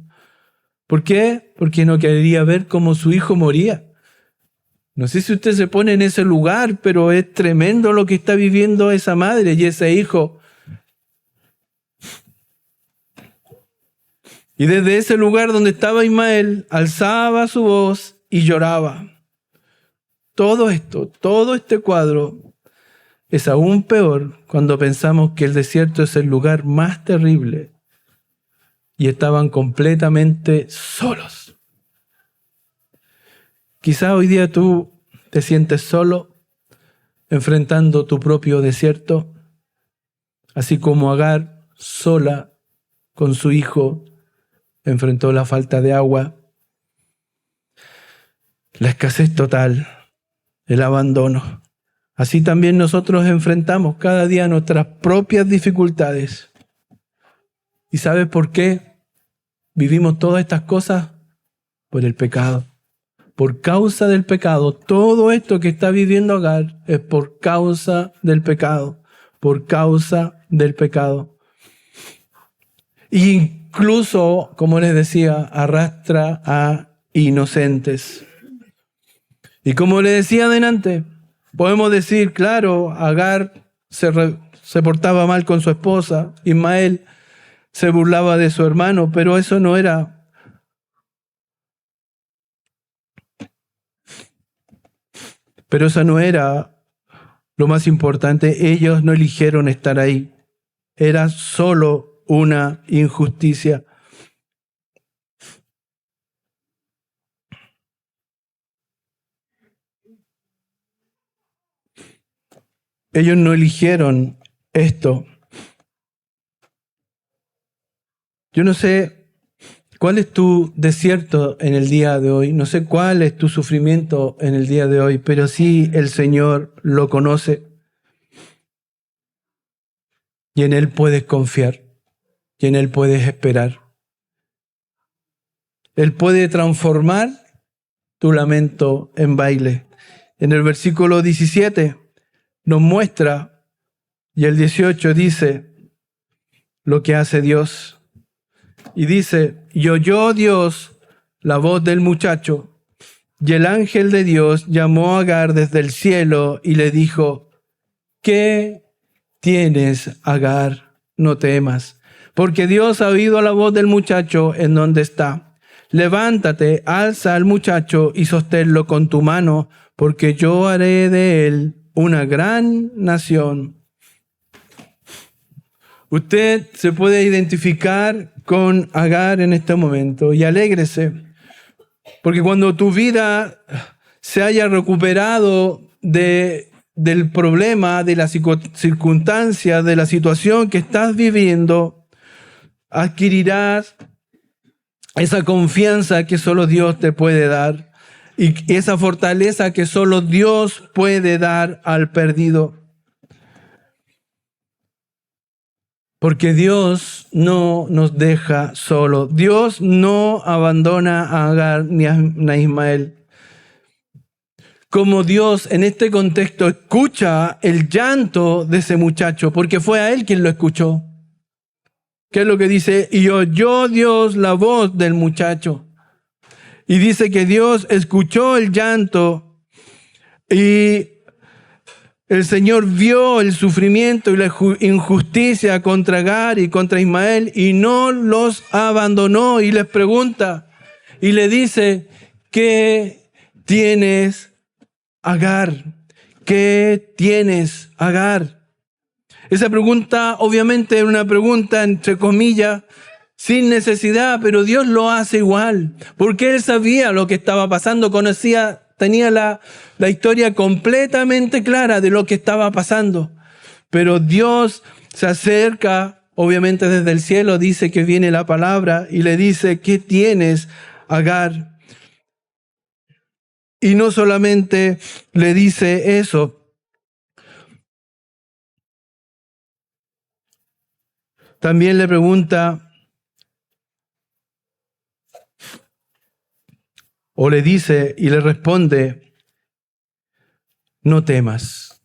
¿Por qué? Porque no quería ver cómo su hijo moría. No sé si usted se pone en ese lugar, pero es tremendo lo que está viviendo esa madre y ese hijo. Y desde ese lugar donde estaba Ismael, alzaba su voz y lloraba. Todo esto, todo este cuadro es aún peor cuando pensamos que el desierto es el lugar más terrible y estaban completamente solos. Quizá hoy día tú te sientes solo enfrentando tu propio desierto, así como Agar sola con su hijo enfrentó la falta de agua, la escasez total, el abandono. Así también nosotros enfrentamos cada día nuestras propias dificultades. ¿Y sabes por qué vivimos todas estas cosas? Por el pecado. Por causa del pecado. Todo esto que está viviendo Agar es por causa del pecado. Por causa del pecado. Incluso, como les decía, arrastra a inocentes. Y como les decía adelante, podemos decir, claro, Agar se portaba mal con su esposa, Ismael se burlaba de su hermano, pero eso no era. Pero eso no era lo más importante. Ellos no eligieron estar ahí. Era solo una injusticia. Ellos no eligieron esto. Yo no sé cuál es tu desierto en el día de hoy, no sé cuál es tu sufrimiento en el día de hoy, pero sí el Señor lo conoce y en Él puedes confiar y en Él puedes esperar. Él puede transformar tu lamento en baile. En el versículo 17 nos muestra, y el 18 dice lo que hace Dios. Y dice, y oyó Dios la voz del muchacho, y el ángel de Dios llamó a Agar desde el cielo y le dijo, ¿qué tienes, Agar? No temas, porque Dios ha oído la voz del muchacho en donde está. Levántate, alza al muchacho y sosténlo con tu mano, porque yo haré de él una gran nación. Usted se puede identificar con Agar en este momento y alégrese, porque cuando tu vida se haya recuperado del problema, de la circunstancia, de la situación que estás viviendo, adquirirás esa confianza que solo Dios te puede dar y esa fortaleza que solo Dios puede dar al perdido. Porque Dios no nos deja solo. Dios no abandona a Agar ni a Ismael. Como Dios en este contexto escucha el llanto de ese muchacho, porque fue a él quien lo escuchó. ¿Qué es lo que dice? Y oyó Dios la voz del muchacho. Y dice que Dios escuchó el llanto y el Señor vio el sufrimiento y la injusticia contra Agar y contra Ismael y no los abandonó y les pregunta y le dice, ¿qué tienes, Agar? ¿Qué tienes, Agar? Esa pregunta obviamente era una pregunta entre comillas, sin necesidad, pero Dios lo hace igual, porque Él sabía lo que estaba pasando, tenía la historia completamente clara de lo que estaba pasando. Pero Dios se acerca, obviamente desde el cielo, dice que viene la palabra y le dice, ¿qué tienes, Agar? Y no solamente le dice eso, También le pregunta, o le dice y le responde, no temas,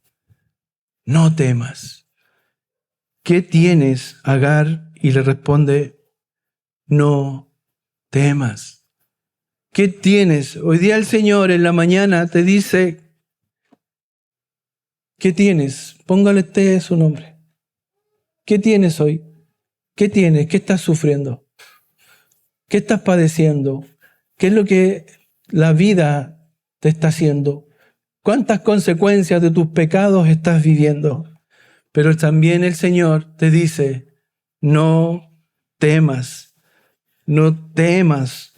no temas. ¿Qué tienes, Agar? Y le responde, no temas. ¿Qué tienes? Hoy día el Señor en la mañana te dice, ¿qué tienes? Póngale usted su nombre. ¿Qué tienes hoy? ¿Qué tienes? ¿Qué estás sufriendo? ¿Qué estás padeciendo? ¿Qué es lo que la vida te está haciendo? ¿Cuántas consecuencias de tus pecados estás viviendo? Pero también el Señor te dice, no temas, no temas.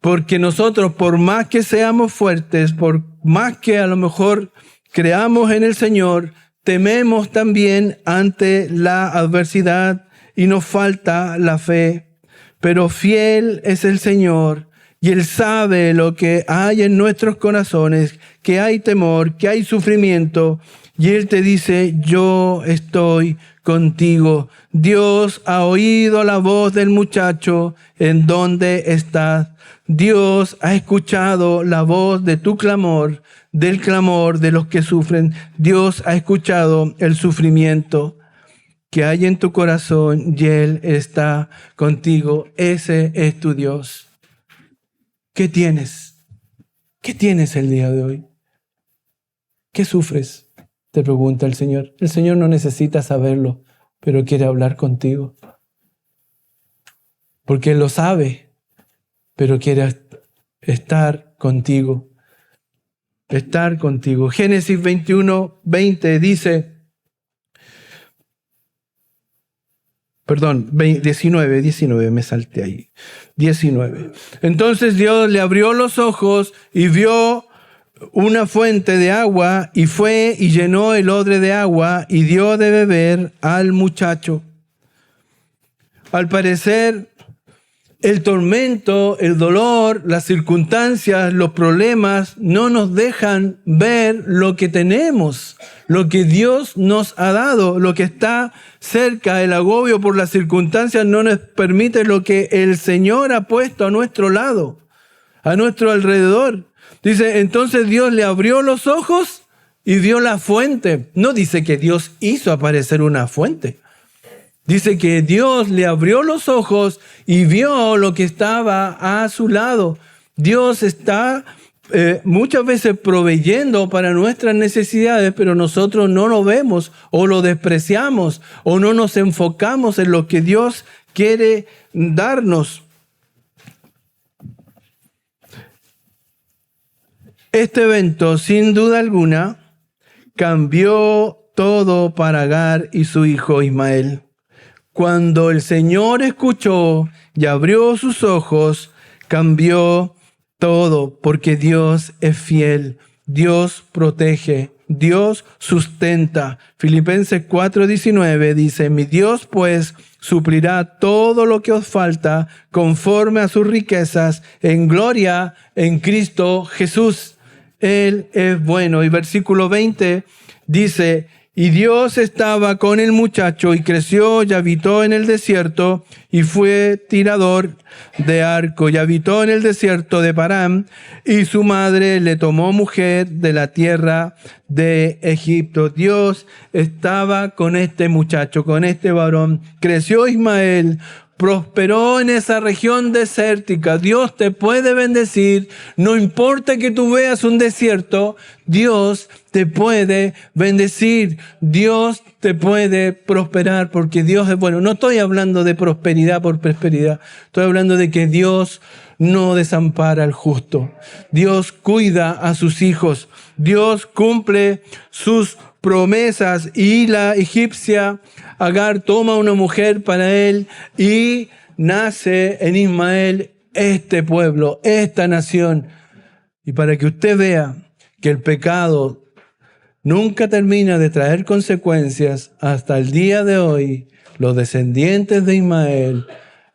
Porque nosotros, por más que seamos fuertes, por más que a lo mejor creamos en el Señor, tememos también ante la adversidad y nos falta la fe. Pero fiel es el Señor y Él sabe lo que hay en nuestros corazones, que hay temor, que hay sufrimiento. Y Él te dice, yo estoy contigo. Dios ha oído la voz del muchacho en donde estás. Dios ha escuchado la voz de tu clamor, del clamor de los que sufren. Dios ha escuchado el sufrimiento que hay en tu corazón y Él está contigo. Ese es tu Dios. ¿Qué tienes? ¿Qué tienes el día de hoy? ¿Qué sufres? Te pregunta el Señor. El Señor no necesita saberlo, pero quiere hablar contigo. Porque Él lo sabe, pero quiere estar contigo. Estar contigo. Génesis 21:20 dice, 19, me salté ahí. 19. Entonces Dios le abrió los ojos y vio una fuente de agua y fue y llenó el odre de agua y dio de beber al muchacho. Al parecer, el tormento, el dolor, las circunstancias, los problemas no nos dejan ver lo que tenemos, lo que Dios nos ha dado, lo que está cerca. El agobio por las circunstancias no nos permite lo que el Señor ha puesto a nuestro lado, a nuestro alrededor. Dice, entonces Dios le abrió los ojos y vio la fuente. No dice que Dios hizo aparecer una fuente. Dice que Dios le abrió los ojos y vio lo que estaba a su lado. Dios está muchas veces proveyendo para nuestras necesidades, pero nosotros no lo vemos o lo despreciamos o no nos enfocamos en lo que Dios quiere darnos. Este evento, sin duda alguna, cambió todo para Agar y su hijo Ismael. Cuando el Señor escuchó y abrió sus ojos, cambió todo, porque Dios es fiel, Dios protege, Dios sustenta. Filipenses 4:19 dice, mi Dios pues suplirá todo lo que os falta conforme a sus riquezas en gloria en Cristo Jesús. Él es bueno. Y versículo 20 dice, y Dios estaba con el muchacho y creció y habitó en el desierto y fue tirador de arco y habitó en el desierto de Parán y su madre le tomó mujer de la tierra de Egipto. Dios estaba con este muchacho, con este varón. Creció Ismael, prosperó en esa región desértica. Dios te puede bendecir. No importa que tú veas un desierto, Dios te puede bendecir. Dios te puede prosperar porque Dios es bueno. No estoy hablando de prosperidad por prosperidad. Estoy hablando de que Dios no desampara al justo. Dios cuida a sus hijos. Dios cumple sus promesas. Y la egipcia Agar toma una mujer para él y nace en Ismael este pueblo, esta nación. Y para que usted vea que el pecado nunca termina de traer consecuencias, hasta el día de hoy, los descendientes de Ismael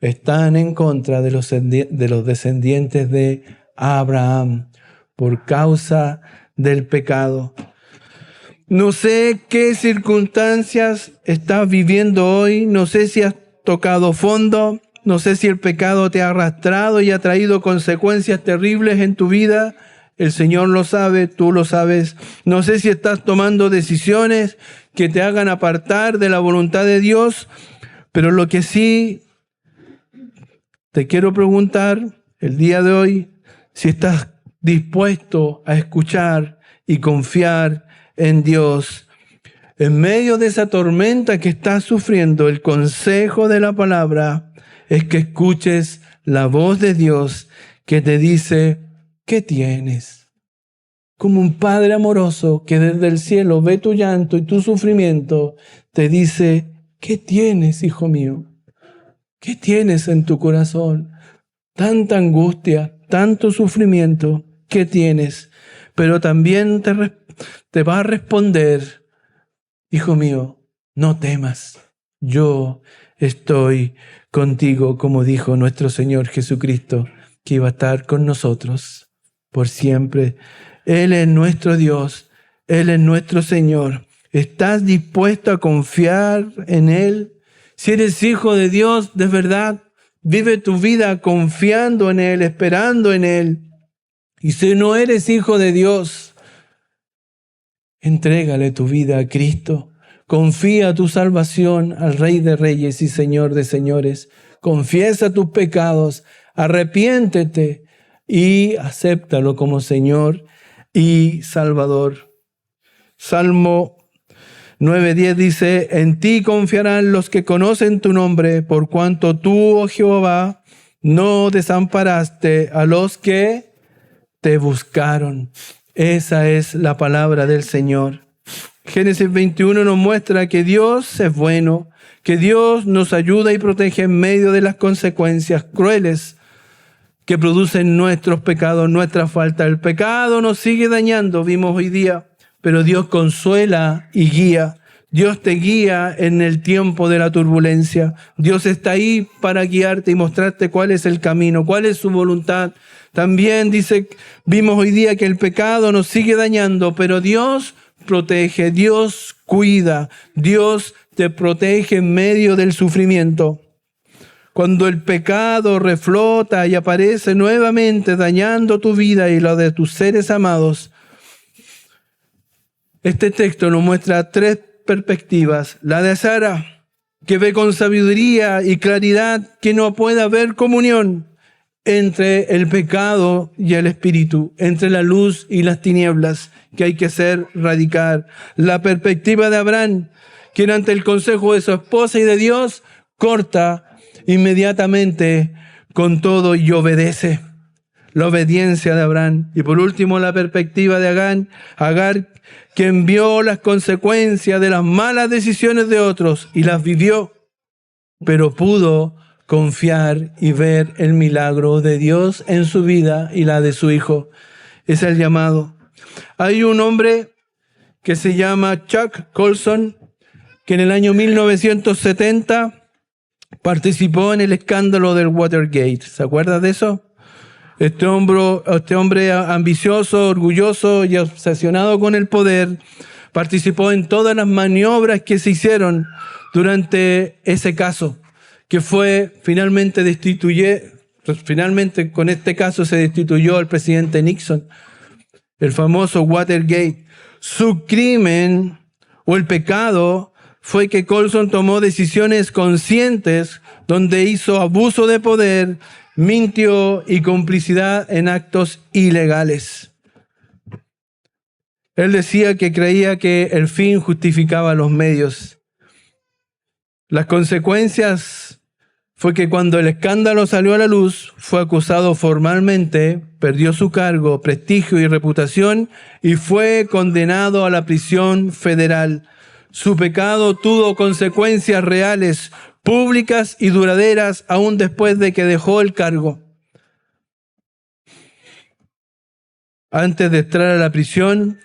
están en contra de los descendientes de Abraham por causa del pecado. No sé qué circunstancias estás viviendo hoy, no sé si has tocado fondo, no sé si el pecado te ha arrastrado y ha traído consecuencias terribles en tu vida. El Señor lo sabe, tú lo sabes. No sé si estás tomando decisiones que te hagan apartar de la voluntad de Dios, pero lo que sí te quiero preguntar el día de hoy, si estás dispuesto a escuchar y confiar en Dios. En medio de esa tormenta que estás sufriendo, el consejo de la palabra es que escuches la voz de Dios que te dice, ¿qué tienes? Como un Padre amoroso que desde el cielo ve tu llanto y tu sufrimiento, te dice, ¿qué tienes, hijo mío? ¿Qué tienes en tu corazón? Tanta angustia, tanto sufrimiento, ¿qué tienes? Pero también te va a responder, hijo mío, no temas, yo estoy contigo, como dijo nuestro Señor Jesucristo, que iba a estar con nosotros por siempre. Él es nuestro Dios, Él es nuestro Señor. ¿Estás dispuesto a confiar en Él? Si eres hijo de Dios, de verdad, vive tu vida confiando en Él, esperando en Él. Y si no eres hijo de Dios, entrégale tu vida a Cristo. Confía tu salvación al Rey de Reyes y Señor de Señores. Confiesa tus pecados, arrepiéntete y acéptalo como Señor y Salvador. Salmo 9:10 dice, en ti confiarán los que conocen tu nombre, por cuanto tú, oh Jehová, no desamparaste a los que te buscaron. Esa es la palabra del Señor. Génesis 21 nos muestra que Dios es bueno, que Dios nos ayuda y protege en medio de las consecuencias crueles que producen nuestros pecados, nuestra falta. El pecado nos sigue dañando, vimos hoy día, pero Dios consuela y guía. Dios te guía en el tiempo de la turbulencia. Dios está ahí para guiarte y mostrarte cuál es el camino, cuál es su voluntad. También vimos hoy día que el pecado nos sigue dañando, pero Dios protege, Dios cuida, Dios te protege en medio del sufrimiento. Cuando el pecado reflota y aparece nuevamente dañando tu vida y la de tus seres amados, este texto nos muestra tres perspectivas. La de Sara, que ve con sabiduría y claridad que no puede haber comunión entre el pecado y el espíritu, entre la luz y las tinieblas, que hay que hacer radical. La perspectiva de Abraham, quien ante el consejo de su esposa y de Dios, corta inmediatamente con todo y obedece. La obediencia de Abraham. Y por último, la perspectiva de Agar, quien vio las consecuencias de las malas decisiones de otros y las vivió, pero pudo confiar y ver el milagro de Dios en su vida y la de su hijo. Es el llamado. Hay un hombre que se llama Chuck Colson, que en el año 1970 participó en el escándalo del Watergate. ¿Se acuerda de eso? Este hombre ambicioso, orgulloso y obsesionado con el poder, participó en todas las maniobras que se hicieron durante ese caso, que fue finalmente con este caso se destituyó al presidente Nixon, el famoso Watergate. Su crimen o el pecado fue que Colson tomó decisiones conscientes donde hizo abuso de poder, mintió y complicidad en actos ilegales. Él decía que creía que el fin justificaba los medios. Las consecuencias fue que cuando el escándalo salió a la luz, fue acusado formalmente, perdió su cargo, prestigio y reputación y fue condenado a la prisión federal. Su pecado tuvo consecuencias reales, públicas y duraderas, aún después de que dejó el cargo. Antes de entrar a la prisión,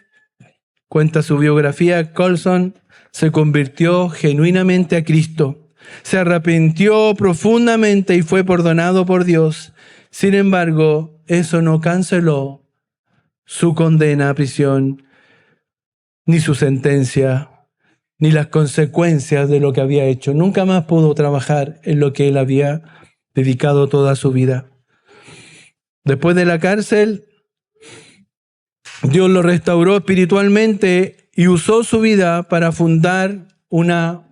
cuenta su biografía, Colson se convirtió genuinamente a Cristo. Se arrepintió profundamente y fue perdonado por Dios. Sin embargo, eso no canceló su condena a prisión. ni su sentencia, ni las consecuencias de lo que había hecho. Nunca más pudo trabajar en lo que él había dedicado toda su vida. Después de la cárcel, Dios lo restauró espiritualmente y usó su vida para fundar una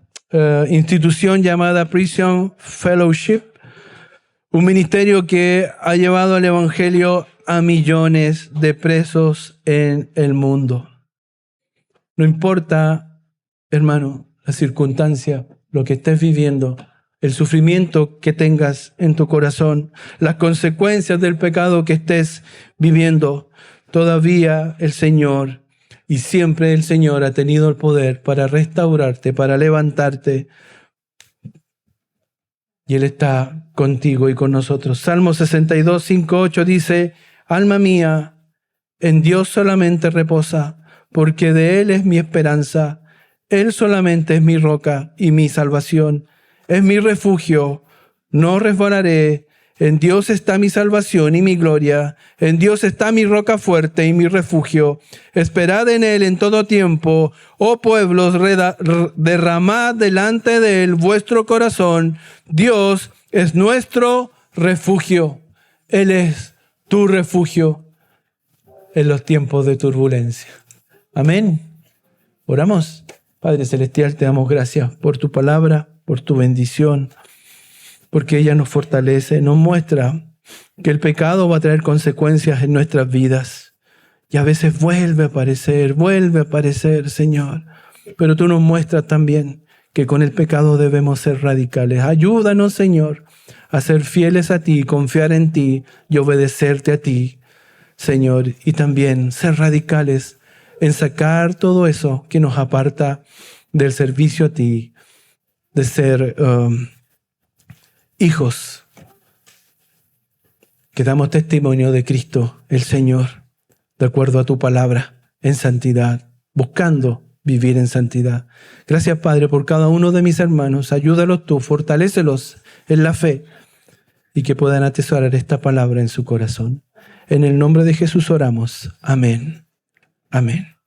institución llamada Prison Fellowship, un ministerio que ha llevado el evangelio a millones de presos en el mundo. No importa, hermano, la circunstancia, lo que estés viviendo, el sufrimiento que tengas en tu corazón, las consecuencias del pecado que estés viviendo, todavía el Señor y siempre el Señor ha tenido el poder para restaurarte, para levantarte. Y Él está contigo y con nosotros. Salmo 62, 5, 8 dice: alma mía, en Dios solamente reposa, porque de Él es mi esperanza. Él solamente es mi roca y mi salvación. Es mi refugio, no resbalaré. En Dios está mi salvación y mi gloria. En Dios está mi roca fuerte y mi refugio. Esperad en Él en todo tiempo. Oh pueblos, derramad delante de Él vuestro corazón. Dios es nuestro refugio. Él es tu refugio en los tiempos de turbulencia. Amén. Oramos. Padre Celestial, te damos gracias por tu palabra, por tu bendición, porque ella nos fortalece, nos muestra que el pecado va a traer consecuencias en nuestras vidas. Y a veces vuelve a aparecer, Señor. Pero tú nos muestras también que con el pecado debemos ser radicales. Ayúdanos, Señor, a ser fieles a ti, confiar en ti y obedecerte a ti, Señor. Y también ser radicales en sacar todo eso que nos aparta del servicio a ti, de ser hijos que damos testimonio de Cristo, el Señor, de acuerdo a tu palabra, en santidad, buscando vivir en santidad. Gracias, Padre, por cada uno de mis hermanos. Ayúdalos tú, fortalécelos en la fe y que puedan atesorar esta palabra en su corazón. En el nombre de Jesús oramos. Amén. Amén.